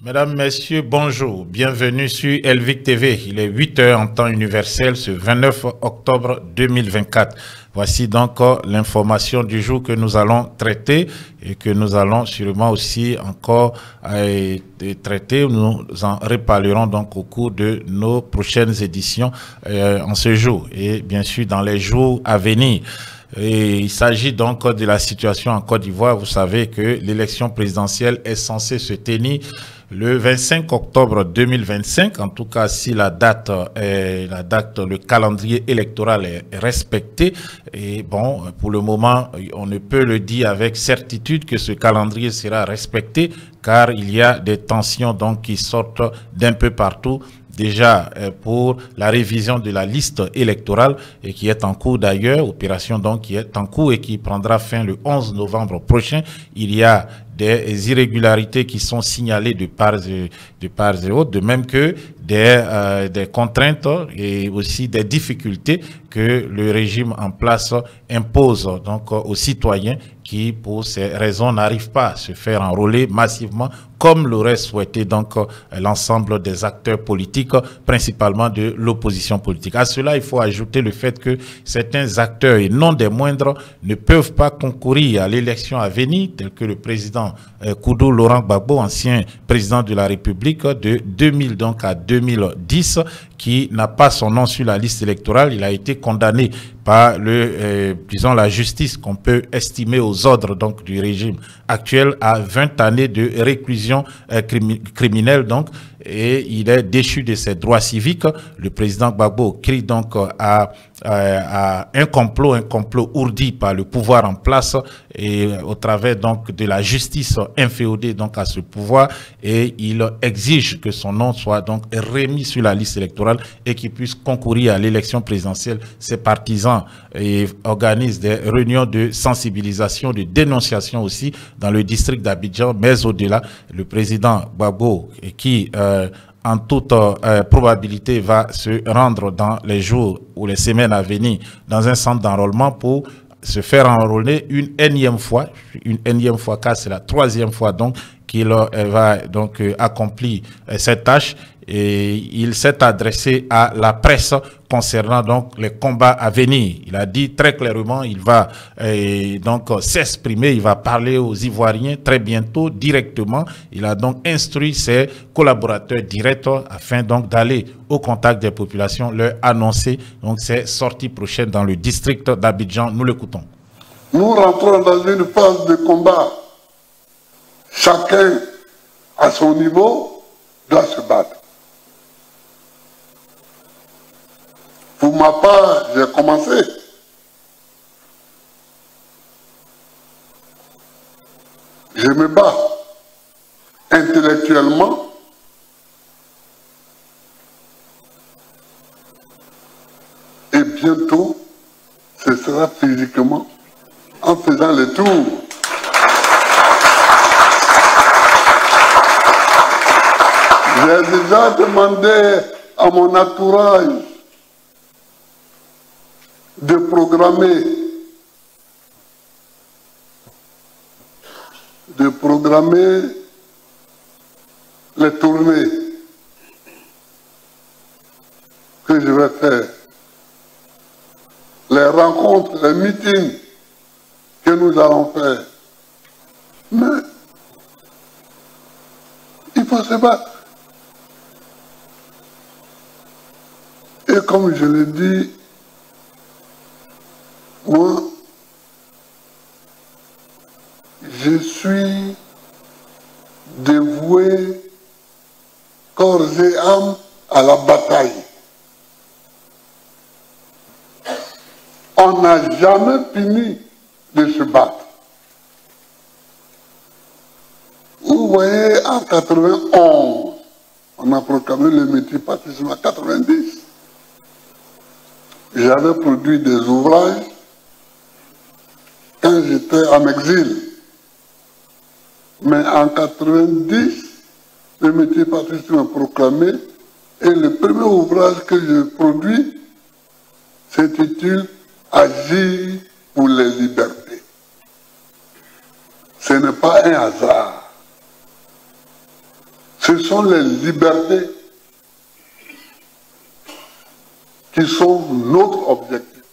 Mesdames, Messieurs, bonjour. Bienvenue sur Elvic TV. Il est 8 h en temps universel ce 29 octobre 2024. Voici donc l'information du jour que nous allons traiter et que nous allons sûrement aussi encore traiter. Nous en reparlerons donc au cours de nos prochaines éditions en ce jour et bien sûr dans les jours à venir. Et il s'agit donc de la situation en Côte d'Ivoire. Vous savez que l'élection présidentielle est censée se tenir le 25 octobre 2025, en tout cas si le calendrier électoral est respecté. Et bon, pour le moment, on ne peut le dire avec certitude que ce calendrier sera respecté, car il y a des tensions donc qui sortent d'un peu partout. Déjà pour la révision de la liste électorale et qui est en cours d'ailleurs, opération donc qui est en cours et qui prendra fin le 11 novembre prochain. Il y a des irrégularités qui sont signalées de part et autre, de même que des contraintes et aussi des difficultés que le régime en place impose donc aux citoyens qui, pour ces raisons, n'arrivent pas à se faire enrôler massivement comme l'aurait souhaité donc l'ensemble des acteurs politiques, principalement de l'opposition politique. À cela, il faut ajouter le fait que certains acteurs, et non des moindres, ne peuvent pas concourir à l'élection à venir, tel que le président Koudou Laurent Gbagbo, ancien président de la République de 2000 donc à 2010, qui n'a pas son nom sur la liste électorale. Il a été condamné par disons la justice qu'on peut estimer aux ordres donc du régime actuel à 20 années de réclusion criminelle donc, et il est déchu de ses droits civiques. Le président Gbagbo crie donc à un complot ourdi par le pouvoir en place et au travers donc de la justice inféodée donc à ce pouvoir, et il exige que son nom soit donc remis sur la liste électorale et qu'il puisse concourir à l'élection présidentielle. Ses partisans et organisent des réunions de sensibilisation, de dénonciation aussi dans le district d'Abidjan, mais au-delà, le président Gbagbo qui en toute probabilité va se rendre dans les jours ou les semaines à venir dans un centre d'enrôlement pour se faire enrôler une énième fois car c'est la 3e fois donc qu'il va donc accomplir cette tâche, et il s'est adressé à la presse concernant donc les combats à venir. Il a dit très clairement, il va donc s'exprimer, il va parler aux Ivoiriens très bientôt directement. Il a donc instruit ses collaborateurs directs afin donc d'aller au contact des populations, leur annoncer donc ses sorties prochaines dans le district d'Abidjan. Nous l'écoutons. Nous rentrons dans une phase de combat. Chacun à son niveau doit se battre. Pour ma part, j'ai commencé. Je me bats intellectuellement, et bientôt, ce sera physiquement en faisant le tour. J'ai déjà demandé à mon entourage de programmer les tournées que je vais faire, les rencontres, les meetings que nous allons faire. Mais il faut se battre. Et comme je l'ai dit, moi, je suis dévoué corps et âme à la bataille. On n'a jamais fini de se battre. Vous voyez, en 91, on a proclamé le multipartisme en 90. J'avais produit des ouvrages quand j'étais en exil. Mais en 90, le multipartisme est proclamé et le premier ouvrage que je produis s'intitule « Agir pour les libertés ». Ce n'est pas un hasard. Ce sont les libertés qui sont notre objectif.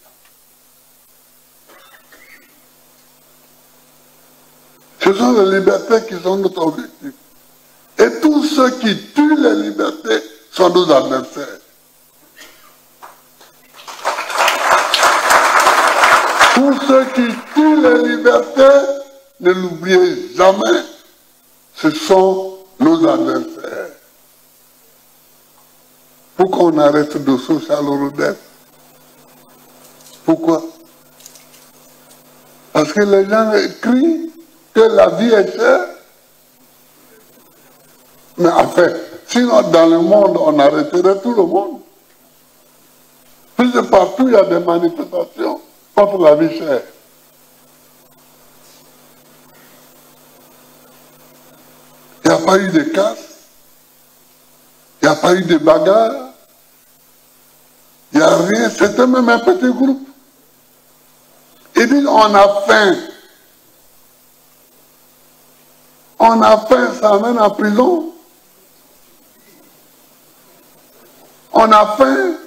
Ce sont les libertés qui sont notre objectif. Et tous ceux qui tuent les libertés sont nos adversaires. Tous ceux qui tuent les libertés, ne l'oubliez jamais, ce sont nos adversaires. Pourquoi on arrête de social Rodin? Pourquoi? Parce que les gens crient que la vie est chère. Mais enfin, sinon dans le monde, on arrêterait tout le monde. Puisque partout, il y a des manifestations contre la vie chère. Il n'y a pas eu de casse, il n'y a pas eu de bagarre, il n'y a rien, c'était même un petit groupe. Ils disent on a faim. On a faim, ça amène en prison. On a faim.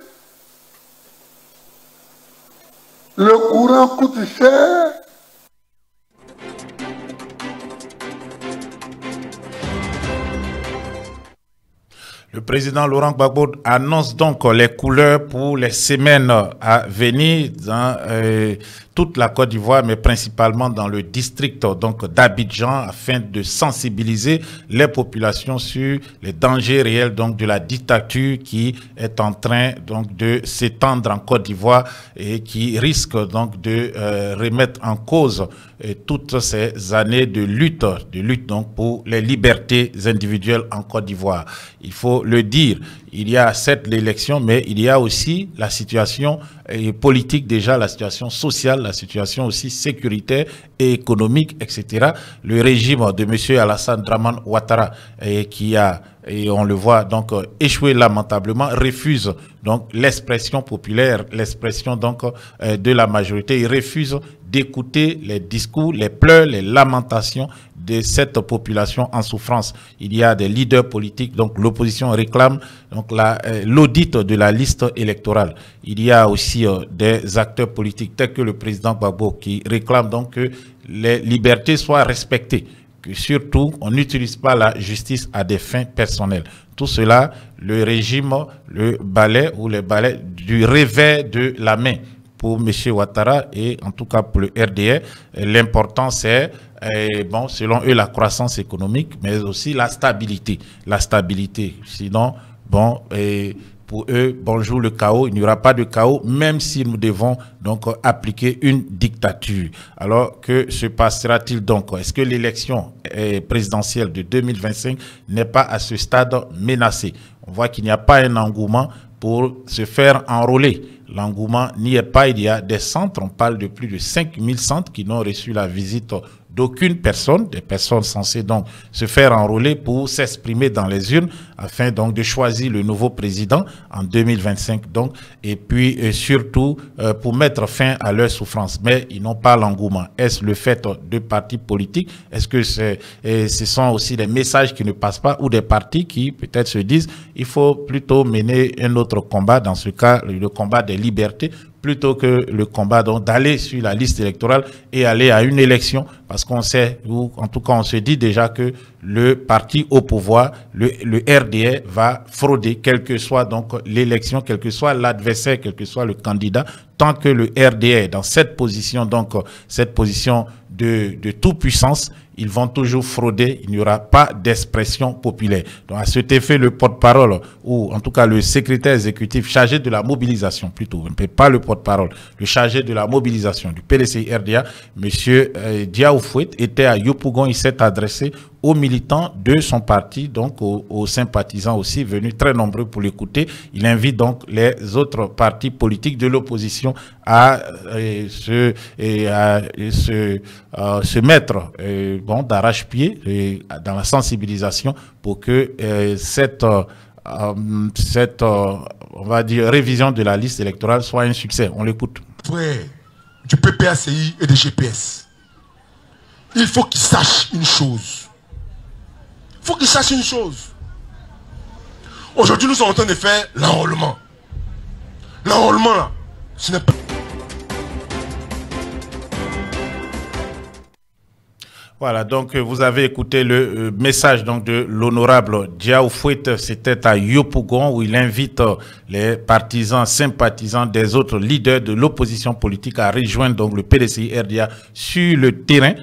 Le courant coûte cher. Le président Laurent Gbagbo annonce donc les couleurs pour les semaines à venir dans toute la Côte d'Ivoire, mais principalement dans le district donc d'Abidjan, afin de sensibiliser les populations sur les dangers réels donc de la dictature qui est en train donc de s'étendre en Côte d'Ivoire et qui risque donc de remettre en cause toutes ces années de lutte donc pour les libertés individuelles en Côte d'Ivoire. Il faut le dire, il y a certes l'élection, mais il y a aussi la situation politique déjà, la situation sociale, la situation aussi sécuritaire et économique, etc. Le régime de M. Alassane Dramane Ouattara, qui a, et on le voit donc échoué lamentablement, refuse donc l'expression populaire, l'expression donc de la majorité. Il refuse d'écouter les discours, les pleurs, les lamentations de cette population en souffrance. Il y a des leaders politiques, donc l'opposition réclame donc l'audit de la liste électorale. Il y a aussi des acteurs politiques tels que le président Gbagbo qui réclament donc que les libertés soient respectées, que surtout on n'utilise pas la justice à des fins personnelles. Tout cela, le régime le balaie ou le balaie du revers de la main pour M. Ouattara et en tout cas pour le RDA. L'important c'est, bon, selon eux, la croissance économique, mais aussi la stabilité. La stabilité. Sinon, bon, pour eux, bonjour le chaos, il n'y aura pas de chaos, même si nous devons donc appliquer une dictature. Alors, que se passera-t-il donc? Est-ce que l'élection présidentielle de 2025 n'est pas à ce stade menacée? On voit qu'il n'y a pas un engouement pour se faire enrôler. L'engouement n'y est pas, il y a des centres, on parle de plus de 5000 centres qui n'ont reçu la visite d'aucune personne, des personnes censées donc se faire enrôler pour s'exprimer dans les urnes afin donc de choisir le nouveau président en 2025 donc, et puis surtout pour mettre fin à leur souffrance. Mais ils n'ont pas l'engouement. Est-ce le fait de partis politiques? Est-ce que ce sont aussi des messages qui ne passent pas ou des partis qui peut-être se disent il faut plutôt mener un autre combat, dans ce cas le combat des libertés, plutôt que le combat d'aller sur la liste électorale et aller à une élection, parce qu'on sait, ou en tout cas on se dit déjà que le parti au pouvoir, le RDA, va frauder, quelle que soit donc l'élection, quel que soit l'adversaire, quel que soit le candidat, tant que le RDA est dans cette position, donc cette position de toute puissance, ils vont toujours frauder, il n'y aura pas d'expression populaire. Donc à cet effet, le porte-parole, ou en tout cas le secrétaire exécutif chargé de la mobilisation, plutôt, pas le porte-parole, le chargé de la mobilisation du PDCI RDA, M. Diao Fouet, était à Yopougon, il s'est adressé aux militants de son parti, donc aux sympathisants aussi, venus très nombreux pour l'écouter. Il invite donc les autres partis politiques de l'opposition à se mettre bon, d'arrache-pied dans la sensibilisation pour que cette on va dire, révision de la liste électorale soit un succès. On l'écoute. Du PPACI et des GPS. Il faut qu'ils sachent une chose. Il faut qu'ils sachent une chose. Aujourd'hui, nous sommes en train de faire l'enrôlement. L'enrôlement, là, ce n'est pas... Voilà, donc vous avez écouté le message donc de l'honorable Diao Fouette, c'était à Yopougon où il invite les partisans, sympathisants des autres leaders de l'opposition politique à rejoindre donc le PDCI-RDA sur le terrain.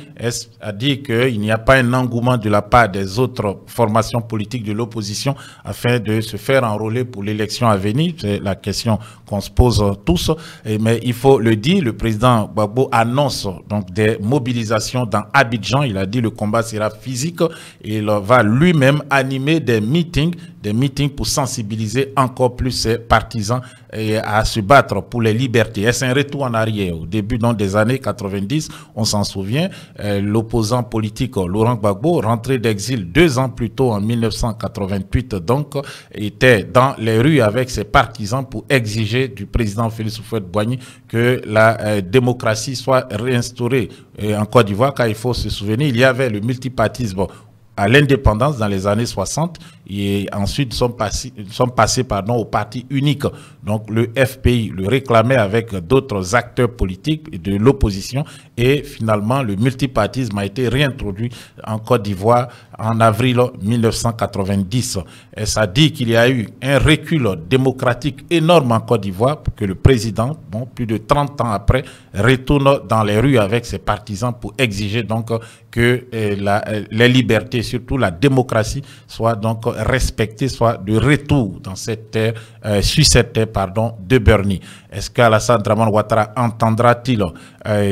A dit qu'il n'y a pas un engouement de la part des autres formations politiques de l'opposition afin de se faire enrôler pour l'élection à venir. C'est la question qu'on se pose tous. Mais il faut le dire, le président Gbagbo annonce donc des mobilisations dans Abidjan. Il a dit le combat sera physique et il va lui-même animer des meetings pour sensibiliser encore plus ses partisans et à se battre pour les libertés. Est-ce un retour en arrière? Au début des années 90, on s'en souvient, l'opposant politique Laurent Gbagbo, rentré d'exil 2 ans plus tôt en 1988, donc, était dans les rues avec ses partisans pour exiger du président Félix Houphouët-Boigny que la démocratie soit réinstaurée en Côte d'Ivoire, car il faut se souvenir, il y avait le multipartisme à l'indépendance dans les années 60 et ensuite sont passés au parti unique. Donc le FPI le réclamait avec d'autres acteurs politiques de l'opposition et finalement le multipartisme a été réintroduit en Côte d'Ivoire en avril 1990. Et ça dit qu'il y a eu un recul démocratique énorme en Côte d'Ivoire pour que le président, plus de 30 ans après, retourne dans les rues avec ses partisans pour exiger donc que les libertés, surtout la démocratie, soient donc respectées, soit de retour dans cette terre, sur cette terre, de Berny. Est-ce qu'Alassane Dramane Ouattara entendra-t-il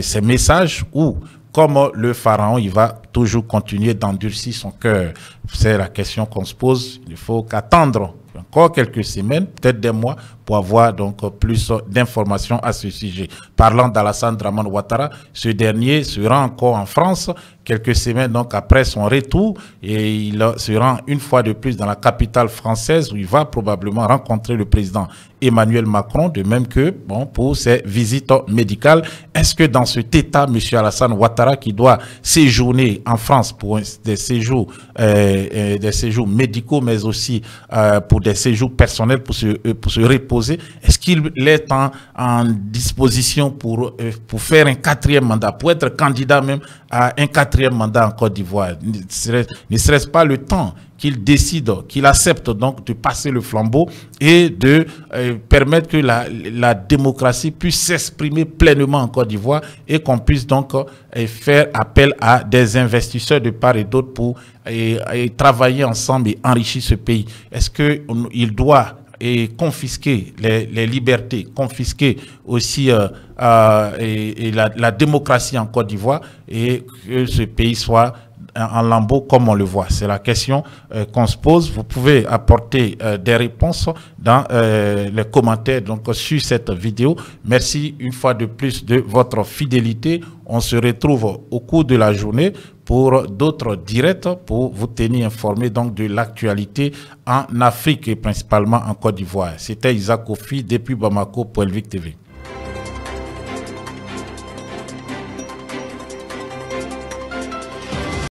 ces messages ou, comme le pharaon, il va toujours continuer d'endurcir son cœur? C'est la question qu'on se pose. Il faut qu'attendre encore quelques semaines, peut-être des mois, pour avoir donc plus d'informations à ce sujet. Parlant d'Alassane Dramane Ouattara, ce dernier se rend encore en France quelques semaines donc après son retour et il se rend une fois de plus dans la capitale française où il va probablement rencontrer le président Emmanuel Macron, de même que pour ses visites médicales. Est-ce que dans cet état, M. Alassane Ouattara, qui doit séjourner en France pour des séjours médicaux, mais aussi pour des séjours personnels, pour se reposer, est-ce qu'il est en disposition pour faire un 4e mandat, pour être candidat même à un 4e mandat en Côte d'Ivoire? Ne serait-ce pas le temps qu'il décide, qu'il accepte donc de passer le flambeau et de permettre que la démocratie puisse s'exprimer pleinement en Côte d'Ivoire et qu'on puisse donc faire appel à des investisseurs de part et d'autre pour travailler ensemble et enrichir ce pays? Est-ce qu'il doit confisquer les libertés, confisquer aussi la démocratie en Côte d'Ivoire et que ce pays soit en lambeaux comme on le voit? C'est la question qu'on se pose. Vous pouvez apporter des réponses dans les commentaires donc sur cette vidéo. Merci une fois de plus de votre fidélité. On se retrouve au cours de la journée pour d'autres directs pour vous tenir informé donc de l'actualité en Afrique et principalement en Côte d'Ivoire. C'était Isaac Kofi depuis Bamako pour Elvic TV.